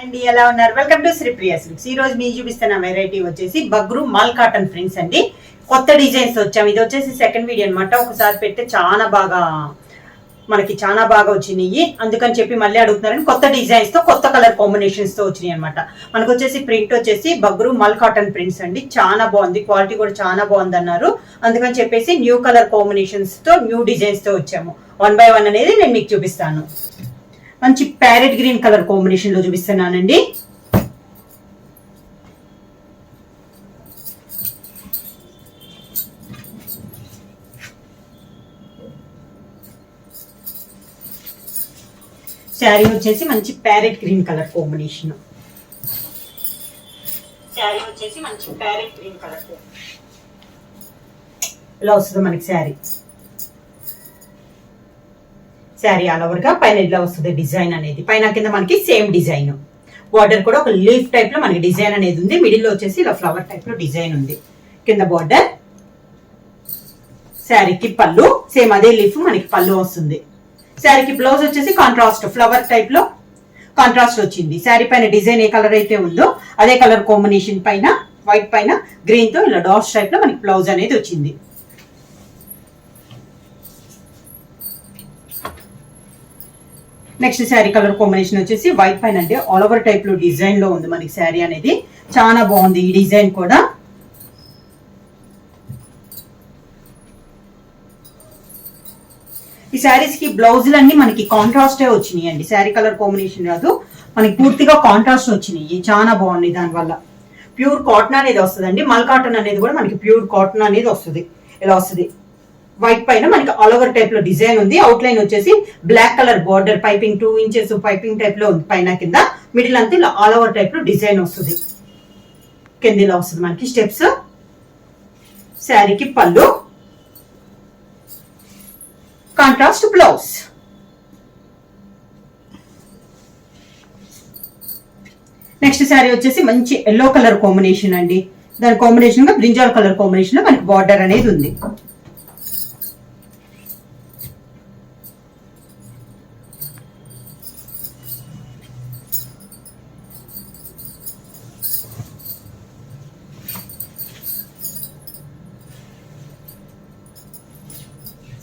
అండి ఎలా ఉన్నారు? Welcome to Sri Priya Silks. ఈ రోజు మీకు చూపిస్తున్న వెరైటీ వచ్చేసి బగ్రు మల్ కాటన్ ప్రింట్స్ అండి. కొత్త డిజైన్స్ వచ్చాము. ఇది వచ్చేసి సెకండ్ వీడియో అనమాట. ఒకసారి పెడితే చాలా బాగా వచ్చినాయి. అందుకని చెప్పి మళ్ళీ అడుగుతున్నారని కొత్త డిజైన్స్ తో కొత్త కలర్ కాంబినేషన్స్ తో వచ్చినాయి అనమాట. మనకు వచ్చేసి ప్రింట్ వచ్చేసి బగ్రు మల్ కాటన్ ప్రింట్స్ అండి. చాలా బాగుంది, క్వాలిటీ కూడా చాలా బాగుంది అన్నారు. అందుకని చెప్పేసి న్యూ కలర్ కాంబినేషన్స్ తో న్యూ డిజైన్స్ తో వచ్చాము. 1 by 1 అనేది నేను మీకు చూపిస్తాను. మంచి ప్యారెట్ గ్రీన్ కలర్ కాంబినేషన్ లో చూపిస్తున్నానండి. శారీ వచ్చేసి మంచి parrot green colour combination. Sari వచ్చేసి మంచి ప్యారెట్ గ్రీన్ కలర్ ఇలా వస్తుంది మనకి శారీ. శారీ ఆల్ ఓవర్ గా పైన ఇలా వస్తుంది డిజైన్ అనేది. పైన కింద మనకి సేమ్ డిజైన్. బార్డర్ కూడా ఒక లీఫ్ టైప్ లో మనకి డిజైన్ అనేది ఉంది. మిడిల్ లో వచ్చేసి ఇలా ఫ్లవర్ టైప్ లో డిజైన్ ఉంది. కింద బార్డర్. శారీకి పళ్ళు సేమ్ అదే లీఫ్ మనకి పళ్ళు వస్తుంది. శారీకి బ్లౌజ్ వచ్చేసి కాంట్రాస్ట్ ఫ్లవర్ టైప్ లో కాంట్రాస్ట్ వచ్చింది. శారీ పైన డిజైన్ ఏ కలర్ అయితే ఉందో అదే కలర్ కాంబినేషన్ పైన వైట్ పైన గ్రీన్ తో ఇలా డాట్స్ టైప్ లో మనకి బ్లౌజ్ అనేది వచ్చింది. నెక్స్ట్ శారీ కలర్ కాంబినేషన్ వచ్చేసి వైట్ పైన అంటే ఆల్ ఓవర్ టైప్ లో డిజైన్ లో ఉంది మనకి శారీ అనేది. చాలా బాగుంది ఈ డిజైన్ కూడా. ఈ శారీస్ కి బ్లౌజులన్నీ మనకి కాంట్రాస్టే వచ్చినాయి అండి. శారీ కలర్ కాంబినేషన్ రాదు, మనకి పూర్తిగా కాంట్రాస్ట్ వచ్చినాయి. చాలా బాగుంది. దానివల్ల ప్యూర్ కాటన్ అనేది వస్తుందండి. మల్ కాటన్ అనేది కూడా మనకి ప్యూర్ కాటన్ అనేది వస్తుంది. ఇలా వస్తుంది. వైట్ పైన మనకి ఆల్ ఓవర్ టైప్ లో డిజైన్ ఉంది. అవుట్ లైన్ వచ్చేసి black colour border piping 2 inches piping type లో ఉంది. పైన కింద మిడిల్ అంతా ఇలా ఆల్ ఓవర్ టైప్ లో డిజైన్ వస్తుంది. కింద ఇలా వస్తుంది మనకి స్టెప్స్. శారీకి పళ్ళు, కాంట్రాస్ట్ బ్లౌజ్. నెక్స్ట్ శారీ వచ్చేసి మంచి ఎల్లో కలర్ కాంబినేషన్ అండి. దాని కాంబినేషన్ గా బ్రింజాల్ కలర్ కాంబినేషన్ లో మనకి బార్డర్ అనేది ఉంది.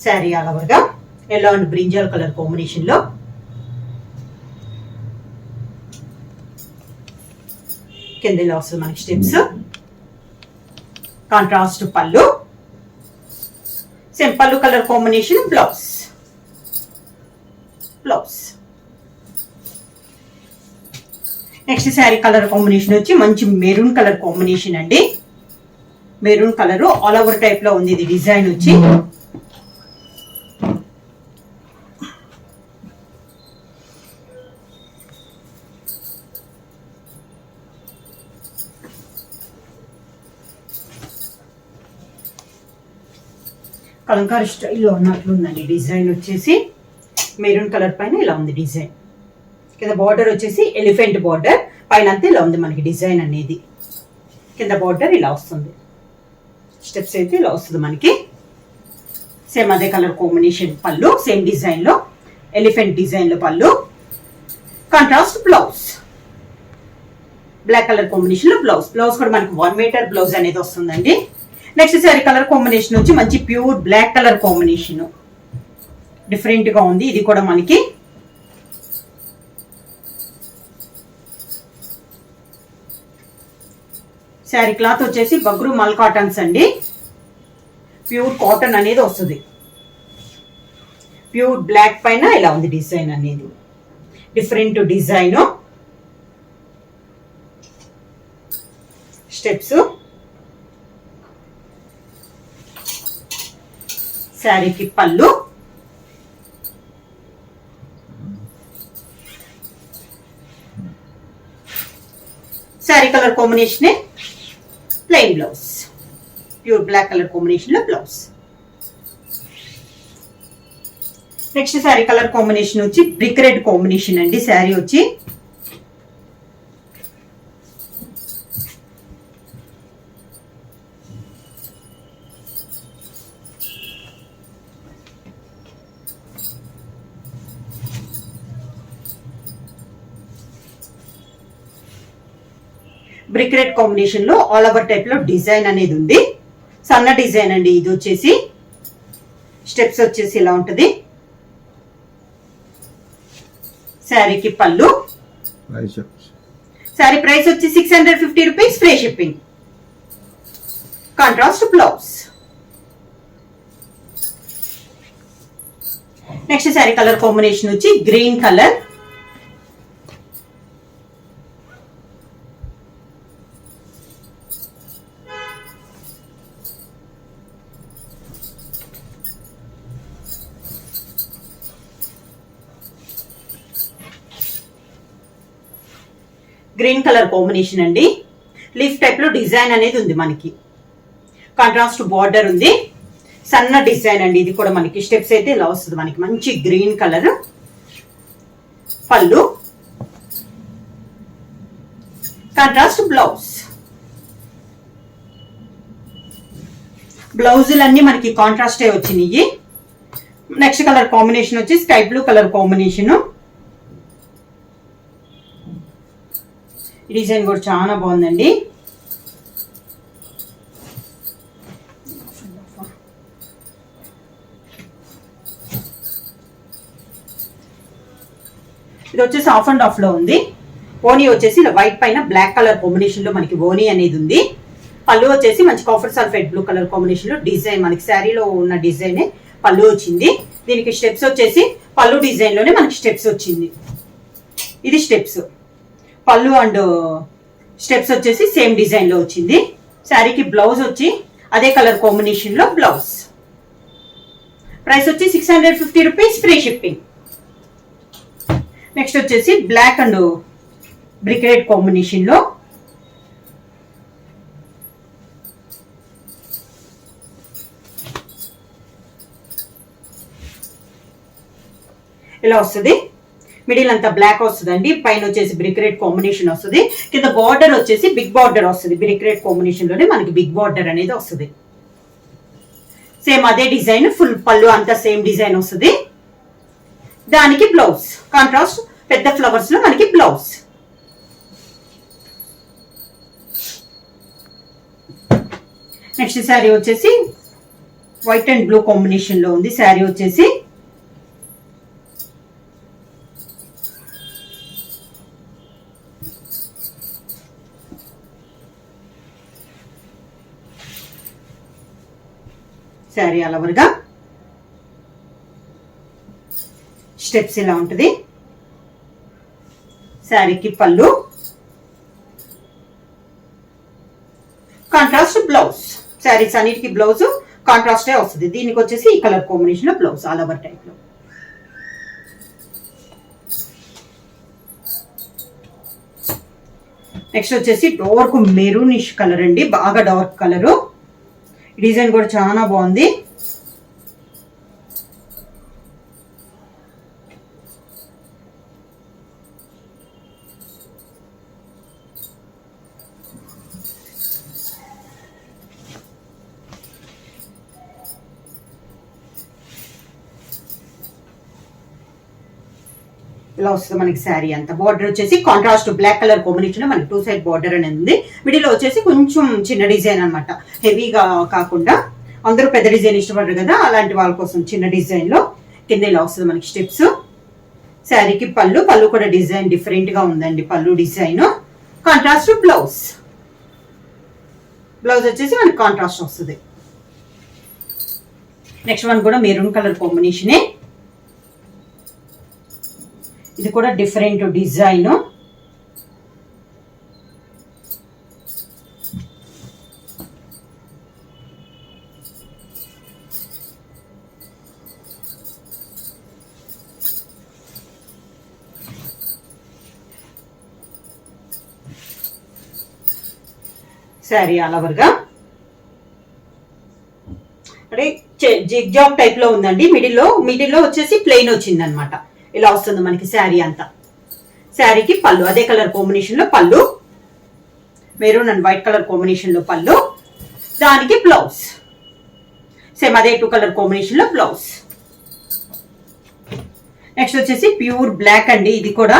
శారీ ఆల్ ఓవర్ గా yellow and brinjal colour combination లో. కింద ఇలా వస్తుంది మనకి స్టెప్స్. కాంట్రాస్ట్ పళ్ళు, సేమ్ పళ్ళు colour combination blouse. Next sari colour combination వచ్చి మంచి మెరూన్ కలర్ కాంబినేషన్ అండి. Maroon colour all over type లో ఉంది. ఇది డిజైన్ వచ్చి కలంకారీ స్టైల్లో ఉన్నట్లుందండి. డిజైన్ వచ్చేసి మెరూన్ కలర్ పైన ఇలా ఉంది డిజైన్. కింద బార్డర్ వచ్చేసి ఎలిఫెంట్ బార్డర్ పైన అంతా ఇలా ఉంది మనకి డిజైన్ అనేది. కింద బార్డర్ ఇలా వస్తుంది. స్టెప్స్ అయితే ఇలా వస్తుంది మనకి. సేమ్ అదే colour combination pallu, same design లో ఎలిఫెంట్ డిజైన్ లో pallu. Contrast blouse, black colour combination లో బ్లౌజ్. బ్లౌజ్ కూడా మనకి 1 మీటర్ బ్లౌజ్ అనేది వస్తుందండి. నెక్స్ట్ శారీ కలర్ కాంబినేషన్ వచ్చి మంచి pure black colour combination. Different గా ఉంది ఇది కూడా మనకి. శారీ క్లాత్ వచ్చేసి బగ్రు మల్ కాటన్స్ అండి. ప్యూర్ కాటన్ అనేది వస్తుంది. ప్యూర్ బ్లాక్ పైన ఇలా ఉంది డిజైన్ అనేది. Different design. స్టెప్స్. శారీకి పళ్ళు, sari colour combination plain blouse. Pure black colour combination లో blouse. Next sari colour combination వచ్చి బ్రిక్ రెడ్ కాంబినేషన్ అండి. శారీ వచ్చి బ్రిక్ రెడ్ కాంబినేషన్ లో ఆల్ ఓవర్ టైప్ లో డిజైన్ అనేది ఉంది. సన్న డిజైన్ అండి. ఇది వచ్చేసి స్టెప్స్ వచ్చేసి ఇలా ఉంటుంది. శారీకి పళ్ళు. శారీ ప్రైస్ వచ్చి 650 rupees, free shipping. Contrast blouse. Next sari colour combination వచ్చి green colour. Green colour combination అండి. లీఫ్ టైప్ లో డిజైన్ అనేది ఉంది మనకి. కాంట్రాస్ట్ బార్డర్ ఉంది. సన్న డిజైన్ అండి. ఇది కూడా మనకి స్టెప్స్ అయితే ఇలా వస్తుంది మనకి. మంచి గ్రీన్ కలర్. పళ్ళు. Contrast blouse. బ్లౌజులన్నీ మనకి కాంట్రాస్టే వచ్చినాయి. నెక్స్ట్ కలర్ కాంబినేషన్ వచ్చి sky blue colour combination. Design కూడా చాలా బాగుందండి. ఇది వచ్చేసి ఆఫ్ అండ్ ఆఫ్ లో ఉంది. ఓనీ వచ్చేసి వైట్ పైన బ్లాక్ కలర్ కాంబినేషన్ లో మనకి ఓనీ అనేది ఉంది. పళ్ళు వచ్చేసి మంచి copper sulphate blue colour combination లో డిజైన్ మనకి శారీలో ఉన్న డిజైన్ పళ్ళు వచ్చింది. దీనికి స్టెప్స్ వచ్చేసి పళ్ళు డిజైన్ లోనే మనకి స్టెప్స్ వచ్చింది. ఇది స్టెప్స్. పళ్ళు అండ్ స్టెప్స్ వచ్చేసి సేమ్ డిజైన్ లో వచ్చింది. శారీకి బ్లౌజ్ వచ్చి అదే కలర్ కాంబినేషన్ లో బ్లౌజ్. ప్రైస్ వచ్చి 650 రూపీస్, ఫ్రీ షిప్పింగ్. నెక్స్ట్ వచ్చేసి black and brick red combination లో ఇలా వస్తుంది. మిడిల్ అంతా బ్లాక్ వస్తుందండి. పైన వచ్చేసి బ్రిక్ రెడ్ కాంబినేషన్ వస్తుంది. కింద బార్డర్ వచ్చేసి బిగ్ బార్డర్ వస్తుంది. బ్రిక్ రెడ్ కాంబినేషన్ లోనే మనకి బిగ్ బార్డర్ అనేది వస్తుంది. సేమ్ అదే డిజైన్. ఫుల్ పళ్ళు అంతా సేమ్ డిజైన్ వస్తుంది. దానికి బ్లౌజ్ కాంట్రాస్ట్ పెద్ద ఫ్లవర్స్ లో మనకి బ్లౌజ్. నెక్స్ట్ శారీ వచ్చేసి వైట్ అండ్ బ్లూ కాంబినేషన్ లో ఉంది. శారీ వచ్చేసి శారీ అలవర్గా స్టెప్స్ ఇలా ఉంటుంది. శారీకి పళ్ళు. Contrast blouse. శారీస్ అన్నిటికి బ్లౌజ్ కాంట్రాస్టే వస్తుంది. దీనికి వచ్చేసి ఈ కలర్ కాంబినేషన్ లో బ్లౌజ్ ఆల్ ఓవర్ టైప్ లో. నెక్స్ట్ వచ్చేసి డార్క్ మెరూనిష్ కలర్ అండి. బాగా డార్క్ కలరు. డిజైన్ కూడా చాలా బాగుంది. ఇలా వస్తుంది మనకి శారీ అంతా. బార్డర్ వచ్చేసి కాంట్రాస్ట్ బ్లాక్ కలర్ కాంబినేషన్ మనకి 2 సైడ్ బార్డర్ అనేది ఉంది. మిడిల్ వచ్చేసి కొంచెం చిన్న డిజైన్ అనమాట. హెవీగా కాకుండా అందరూ పెద్ద డిజైన్ ఇష్టపడరు కదా, అలాంటి వాళ్ళ కోసం చిన్న డిజైన్ లో కింద ఇలా వస్తుంది మనకి స్టెప్స్. శారీకి పళ్ళు. పళ్ళు కూడా డిజైన్ డిఫరెంట్ గా ఉందండి. పళ్ళు డిజైన్. Contrast blouse. బ్లౌజ్ వచ్చేసి మనకి కాంట్రాస్ట్ వస్తుంది. నెక్స్ట్ వన్ కూడా మెరూన్ కలర్ కాంబినేషనే. ఇది కూడా డిఫరెంట్ డిజైన్. శారీ ఆల్ ఓవర్గా అంటే జిగ్జాగ్ టైప్ లో ఉందండి. మిడిల్లో వచ్చేసి ప్లెయిన్ వచ్చింది అనమాట. ఇలా వస్తుంది మనకి శారీ అంతా. శారీకి పళ్ళు అదే కలర్ కాంబినేషన్ లో పళ్ళు. Maroon and white colour combination లో పళ్ళు. దానికి బ్లౌజ్ సేమ్ అదే 2 కలర్ కాంబినేషన్ లో బ్లౌజ్. నెక్స్ట్ వచ్చేసి ప్యూర్ బ్లాక్ అండి. ఇది కూడా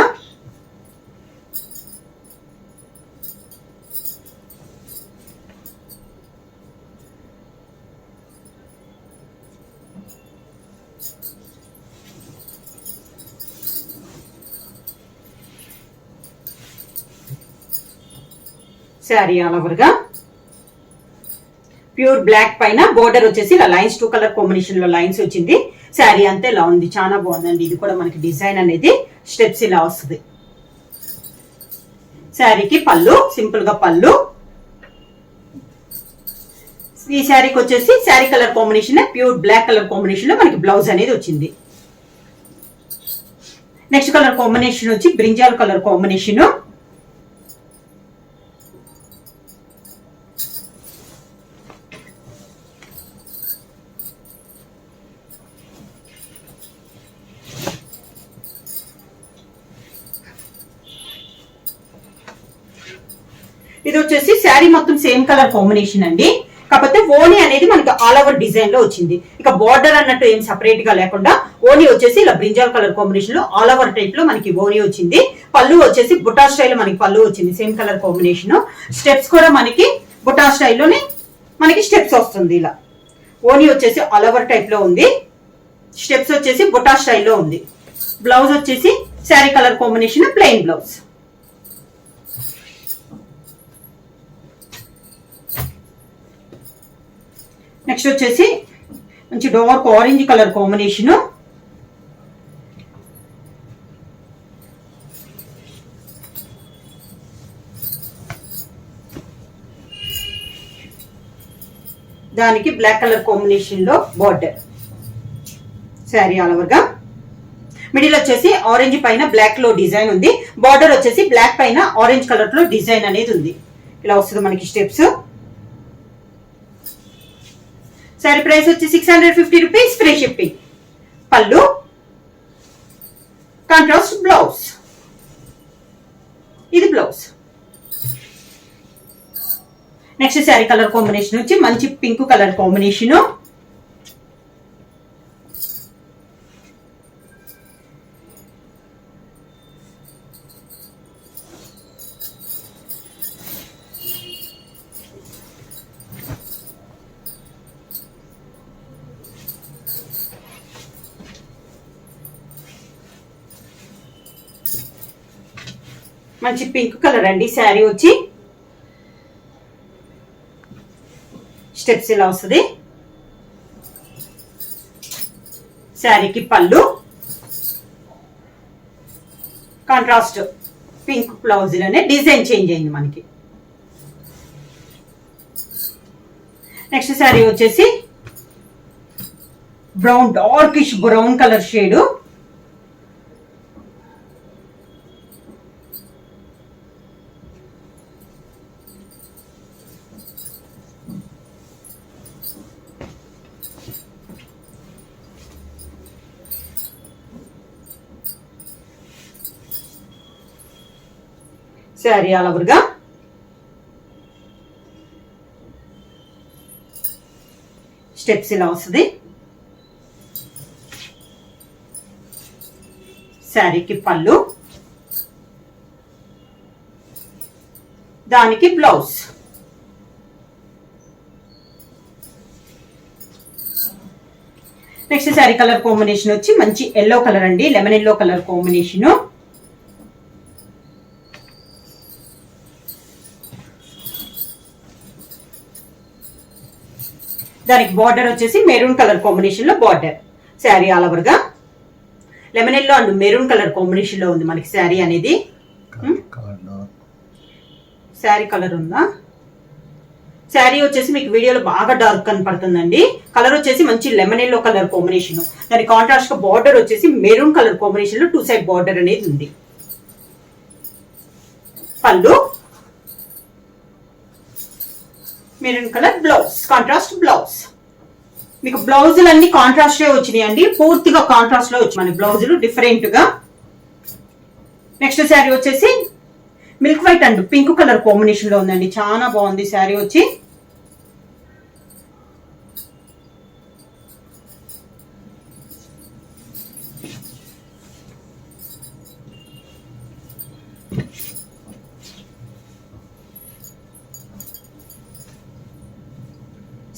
శారీ ఆల్ ఓవర్ గా ప్యూర్ బ్లాక్ పైన బోర్డర్ వచ్చేసి ఇలా లైన్స్ 2 కలర్ కాంబినేషన్ లో లైన్స్ వచ్చింది. శారీ అంతే ఇలా ఉంది, చాలా బాగుందండి. ఇది కూడా మనకి డిజైన్ అనేది స్టెప్స్ ఇలా వస్తుంది. శారీకి పళ్ళు సింపుల్ గా పళ్ళు. ఈ శారీకి వచ్చేసి sari colour combination pure black colour combination లో మనకి బ్లౌజ్ అనేది వచ్చింది. నెక్స్ట్ కలర్ కాంబినేషన్ వచ్చి బ్రింజాల్ కలర్ కాంబినేషన్. ఇది వచ్చేసి శారీ మొత్తం సేమ్ కలర్ కాంబినేషన్ అండి, కాకపోతే ఓని అనేది మనకి ఆల్ ఓవర్ డిజైన్ లో వచ్చింది. ఇక బార్డర్ అన్నట్టు ఏం సెపరేట్ గా లేకుండా ఓని వచ్చేసి ఇలా బ్రింజాల్ కలర్ కాంబినేషన్ లో ఆల్ ఓవర్ టైప్ లో మనకి ఓని వచ్చింది. పళ్ళు వచ్చేసి బుటా స్టైల్ మనకి పళ్ళు వచ్చింది, సేమ్ కలర్ కాంబినేషన్. స్టెప్స్ కూడా మనకి బుటా స్టైల్లోనే మనకి స్టెప్స్ వస్తుంది. ఇలా ఓని వచ్చేసి ఆల్ ఓవర్ టైప్ లో ఉంది, స్టెప్స్ వచ్చేసి బుటా స్టైల్లో ఉంది. బ్లౌజ్ వచ్చేసి sari colour combination plain blouse. Next వచ్చేసి మంచి డార్క్ ఆరెంజ్ కలర్ కాంబినేషన్. దానికి బ్లాక్ కలర్ కాంబినేషన్ లో బార్డర్. శారీ ఆల్ ఓవర్ గా మిడిల్ వచ్చేసి ఆరెంజ్ పైన బ్లాక్ లో డిజైన్ ఉంది. బార్డర్ వచ్చేసి బ్లాక్ పైన ఆరెంజ్ కలర్ లో డిజైన్ అనేది ఉంది. ఇలా వస్తుంది మనకి స్టెప్స్. శారీ ప్రైస్ వచ్చి 650 రూపీస్, ఫ్రీ షిప్పింగ్. పళ్ళు కాంట్రాస్ట్ బ్లౌజ్. ఇది blouse. Next sari colour combination వచ్చి మంచి పింక్ కలర్ కాంబినేషన్. మంచి పింక్ కలర్ అండి. శారీ వచ్చి స్టెప్స్ ఇలా వస్తుంది. శారీకి పళ్ళు కాంట్రాస్ట్ పింక్ బ్లౌజ్ లోనే డిజైన్ చేంజ్ అయింది మనకి. నెక్స్ట్ శారీ వచ్చేసి brown darkish brown colour shade. Sari all over గా స్టెప్స్ ఇలా వస్తుంది. శారీకి పళ్ళు, దానికి blouse. Next sari colour combination వచ్చి మంచి ఎల్లో కలర్ అండి, లెమన్ ఎల్లో కలర్ కాంబినేషన్. దానికి బార్డర్ వచ్చేసి మెరూన్ కలర్ కాంబినేషన్ లో బార్డర్. శారీ ఆల్ ఓవర్ గా lemon yellow and maroon colour combination లో ఉంది మనకి శారీ అనేది. శారీ కలర్ ఉందా? శారీ వచ్చేసి మీకు వీడియోలో బాగా డార్క్ కనపడుతుందండి. కలర్ వచ్చేసి మంచి లెమన్ ఎల్లో కలర్ కాంబినేషన్. దాని కాంట్రాస్ట్ గా బార్డర్ వచ్చేసి మెరూన్ కలర్ కాంబినేషన్ లో 2 సైడ్ బార్డర్ అనేది ఉంది. పళ్ళు maroon colour blouse, contrast blouse. మీకు బ్లౌజులు అన్ని కాంట్రాస్ట్ వచ్చినాయి అండి, పూర్తిగా కాంట్రాస్ట్ లో వచ్చి మన బ్లౌజులు డిఫరెంట్ గా. నెక్స్ట్ శారీ వచ్చేసి milk white and pink colour combination లో ఉందండి, చాలా బాగుంది శారీ వచ్చి.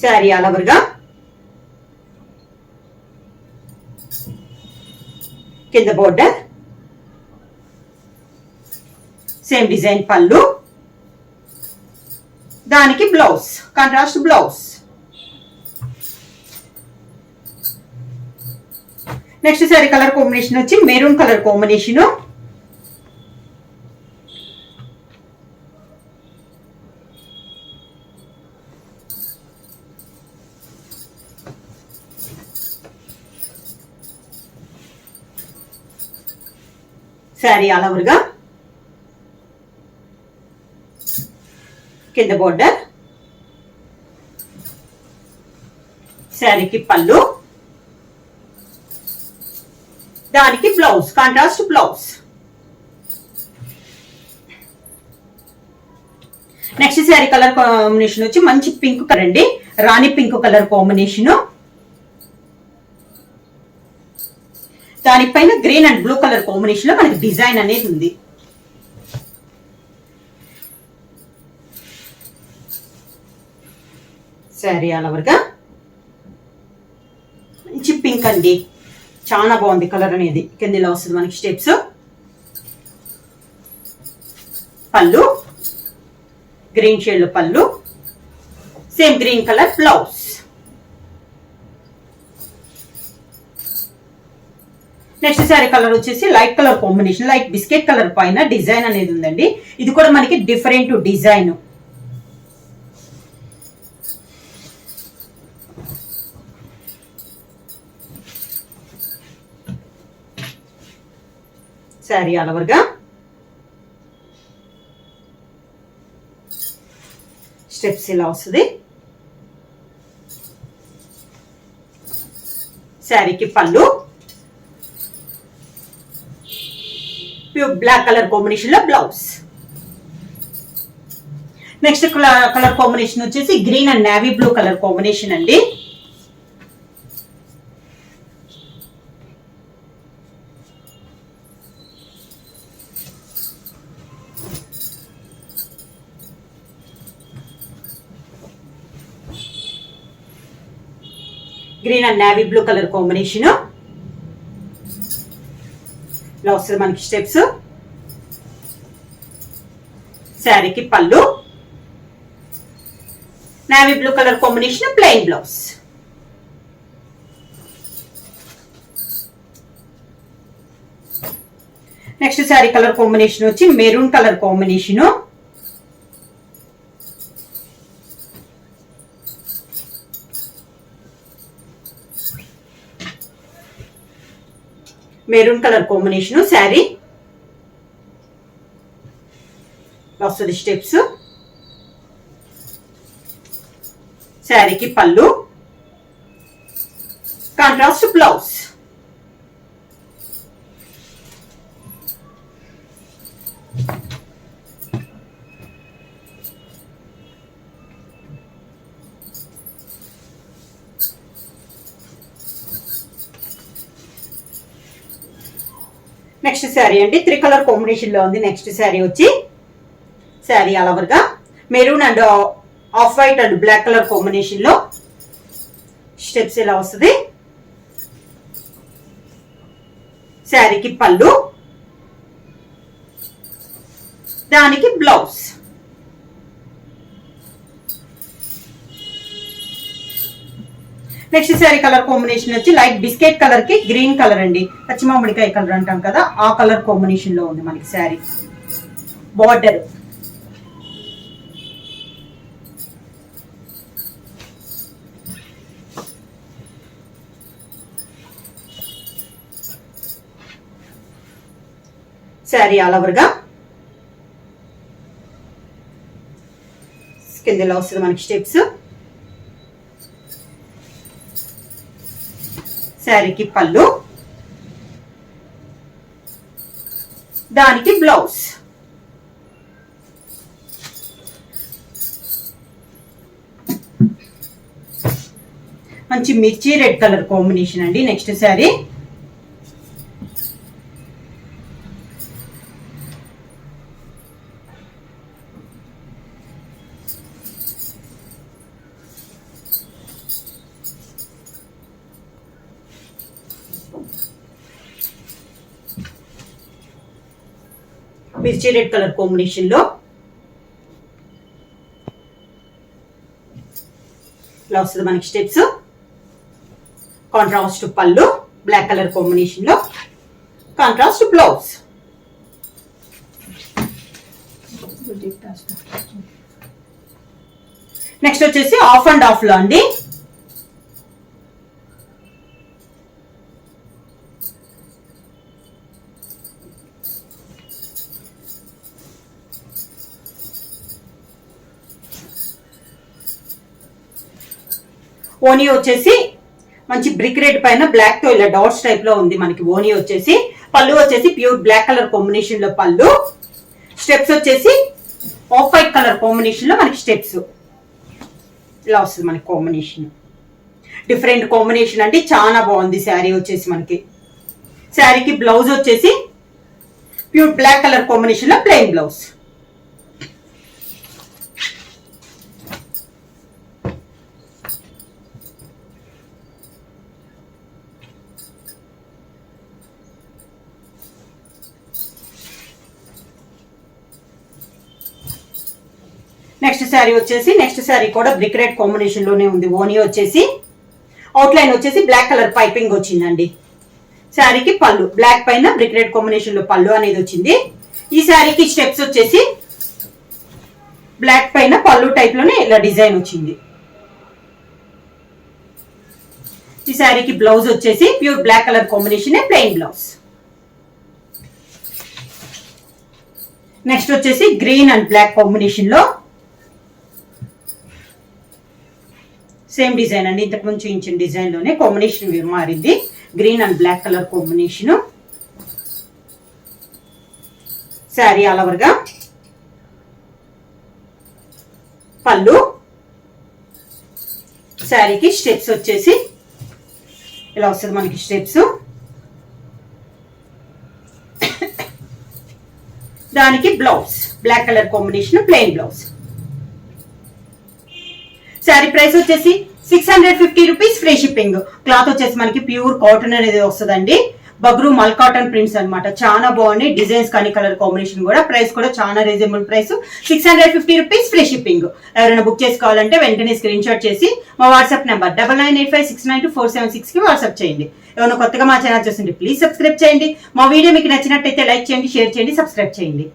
శారీ ఆల్ ఓవర్ గా కింద బోర్డర్, సేమ్ డిజైన్ పళ్ళు, దానికి blouse, contrast blouse. Next sari colour combination వచ్చి maroon colour combination. Sari all over గా కింద బోర్డర్, శారీకి పళ్ళు, దానికి blouse, contrast blouse. Next sari colour combination వచ్చి మంచి పింక్ కలర్ అండి, రాణి పింక్ కలర్ కాంబినేషన్. దానిపైన green and blue colour combination లో మనకి డిజైన్ అనేది ఉంది. శారీ ఆల్ ఓవర్ గా మంచి పింక్ అండి, చాలా బాగుంది కలర్ అనేది. కింద ఇలా వస్తుంది మనకి స్టెప్స్. పళ్ళు గ్రీన్ షేడ్ లో పళ్ళు, same green colour blouse. Next sari colour వచ్చేసి light colour combination, light biscuit colour పైన డిజైన్ అనేది ఉందండి. ఇది కూడా మనకి different design. Sari all over గా స్టెప్స్ ఇలా వస్తుంది. శారీకి పళ్ళు, ప్యూర్ బ్లాక్ కలర్ కాంబినేషన్ లో బ్లౌజ్. నెక్స్ట్ కలర్ కాంబినేషన్ వచ్చేసి green and navy blue colour combination అండి. Green and navy blue colour combination. ఇలా వస్తుంది మనకి స్టెప్స్. శారీకి పళ్ళు, navy blue colour combination plain blouse. Next sari colour combination వచ్చి maroon colour combination. Maroon colour combination sari వస్తుంది steps. శారీకి పళ్ళు, కాంట్రాస్ట్ బ్లౌజ్. నెక్స్ట్ శారీ అండి 3 కలర్ కాంబినేషన్ లో ఉంది. నెక్స్ట్ శారీ వచ్చి శారీ ఆల్ ఓవర్ గా maroon and off white and black colour combination లో స్టెప్స్ ఇలా వస్తుంది. శారీకి పళ్ళు, దానికి blouse. Next sari colour combination వచ్చి లైట్ బిస్కెట్ కలర్ కి గ్రీన్ కలర్ అండి, పచ్చిమామిడికాయ కలర్ అంటాం కదా, ఆ కలర్ కాంబినేషన్ లో ఉంది మనకి sari. Border sari all over గా కిందలో వస్తుంది మనకి స్టెప్స్. శారీకి పళ్ళు, దానికి బ్లౌజ్. మంచి మిర్చి రెడ్ కలర్ కాంబినేషన్ అండి. నెక్స్ట్ శారీ మిర్చి రెడ్ కలర్ కాంబినేషన్ లో ఇలా వస్తుంది మనకి స్టెప్స్. కాంట్రాస్ట్ పళ్ళు బ్లాక్ కలర్ కాంబినేషన్ లో, కాంట్రాస్ట్ బ్లౌజ్. నెక్స్ట్ వచ్చేసి ఆఫ్ అండ్ ఆఫ్ లో అండి. ఓనీ వచ్చేసి మంచి బ్రిక్ రెడ్ పైన బ్లాక్ తో ఇలా డాట్స్ టైప్ లో ఉంది మనకి ఓనీ వచ్చేసి. పళ్ళు వచ్చేసి ప్యూర్ బ్లాక్ కలర్ కాంబినేషన్ లో పళ్ళు. స్టెప్స్ వచ్చేసి ఆఫ్ వైట్ కలర్ కాంబినేషన్ లో మనకి స్టెప్స్ ఇలా వస్తుంది మనకి కాంబినేషన్. డిఫరెంట్ కాంబినేషన్ అంటే చాలా బాగుంది శారీ వచ్చేసి మనకి. శారీకి బ్లౌజ్ వచ్చేసి ప్యూర్ బ్లాక్ కలర్ కాంబినేషన్ లో ప్లెయిన్ బ్లౌజ్. నెక్స్ట్ శారీ వచ్చేసి నెక్స్ట్ శారీ కూడా బ్రిక్ రెడ్ కాంబినేషన్ లోనే ఉంది. ఓనీ వచ్చేసి అవుట్ లైన్ వచ్చేసి బ్లాక్ కలర్ పైపింగ్ వచ్చిందండి. శారీకి పళ్ళు బ్లాక్ పైన బ్రిక్ రెడ్ కాంబినేషన్ లో పళ్ళు అనేది వచ్చింది. ఈ శారీకి స్టెప్స్ వచ్చేసి బ్లాక్ పైన పళ్ళు టైప్ లోనే ఇలా డిజైన్ వచ్చింది. ఈ శారీకి బ్లౌజ్ వచ్చేసి pure black colour combination plain blouse. Next వచ్చేసి గ్రీన్ అండ్ బ్లాక్ కాంబినేషన్ లో సేమ్ డిజైన్ అండి. ఇంతకు ముందు చూపించిన డిజైన్ లోనే కాంబినేషన్ మారింది. Green and black colour combination. Sari all over గా పళ్ళు. శారీకి స్టెప్స్ వచ్చేసి ఇలా వస్తుంది మనకి స్టెప్స్. దానికి blouse black colour combination plain blouse. Sari price వచ్చేసి 650 రూపీస్ ఫ్రీ షిప్పింగ్. క్లాత్ వచ్చేసి మనకి ప్యూర్ కాటన్ అనేది వస్తుందండి. బగ్రూ మల్ కాటన్ ప్రింట్స్ అనమాట. చాలా బాగున్నాయి డిజైన్స్ కానీ కలర్ కాంబినేషన్ కూడా. ప్రైస్ కూడా చాలా reasonable price 650 rupees free shipping. ఎవరైనా బుక్ చేసుకోవాలంటే వెంటనే స్క్రీన్ షాట్ చేసి మా వాట్సాప్ నెంబర్ 9985692476 కి వాట్సాప్ చేయండి. ఎవరైనా కొత్తగా మా ఛానల్ చూస్తుంటే ప్లీజ్ సబ్స్క్రైబ్ చేయండి. మా వీడియో మీకు నచ్చినట్టయితే లైక్ చేయండి, షేర్ చేయండి, సబ్స్క్రైబ్ చేయండి.